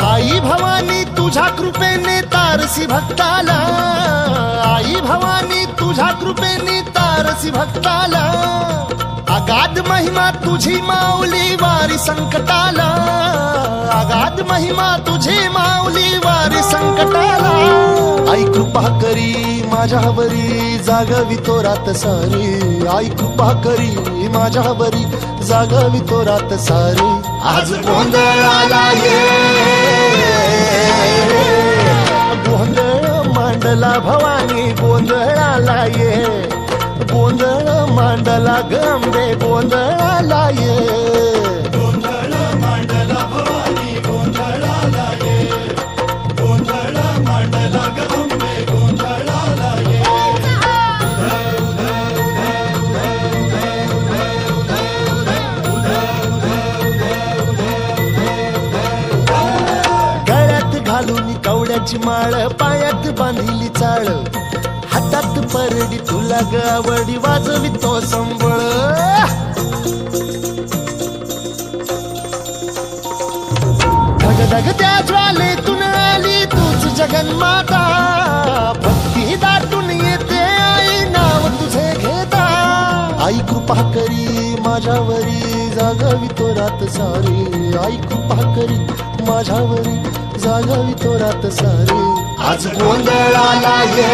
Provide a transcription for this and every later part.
आई भवानी तुझ्या कृपेने तारसी भक्ताला, आई भवानी तुझ्या कृपेने तारसी भक्ताला, अगाध महिमा तुझी माऊली वारी संकटाला, अगाध महिमा तुझी माऊली वारी संकटाला। आई कृपा करी माझ्यावरी जागवी तो रात सारी, आई कृपा करी माझ्यावरी जागवी तो रात सारी। आज गोंधळ आला ये, गोंधळ मांडला भवानी गोंधळाला ये, गोंधळ मांडला गंबे गोंधळाला ये, गोंधळ मांडला भवानी गोंधळाला ये, गोंधळ मांडला गंबे गोंधळाला ये। गळ्यात घालून कवड्याची माळ, पायात बांधिली चाळ, हातात परडी तुला गावडी वाजवी तो संबळ। धगधग त्या ज्वालेतून आली तूच जगन्माता, भक्ती दाटून येते आई नाव तुझे घेता। आई कृपा करी माझ्यावरी जागवी तो रात सारी, आई कृपा करी माझ्यावरी जागवी तो रात सारी। आज गोंधळाला ये,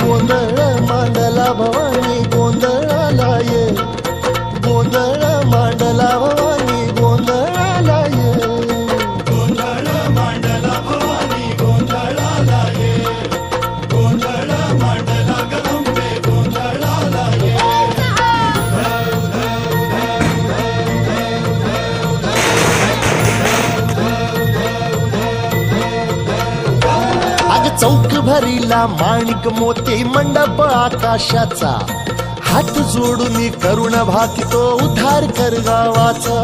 गोंधळ मांडला भवानी गोंधळाला ये, गोंधळ मांडला भवानी गोंधळाला ये, गोंधळ मांडला भवानी गोंधळाला ये, गोंधळ मांडला गंबे गोंधळाला ये। अग चौक भरीला माणिक मोती मंडप आकाशाचा, हात जोडून करुण भाकितो उद्धार कर गावाचा।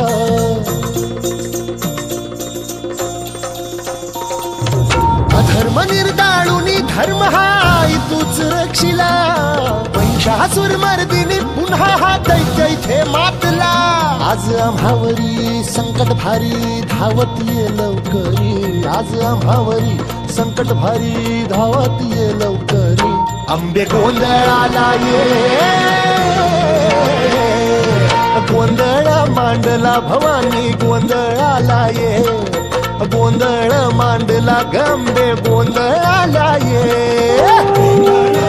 अधर्म निर्दाळून धर्म हाय तूच रक्षिला, महिषासुर मर्दिनी पुन्हा हा दैत्य इथे मातला। आज आम्हावरी संकट भारी धावत ये लवकरी, आज आम्हावरी संकट भारी धावत ये लवकरी। अंबे गोंधळाला ये, गोंधळ मांडला भवानी गोंधळाला ये, गोंधळ मांडला गंबे गोंधळाला ये, गोंधळ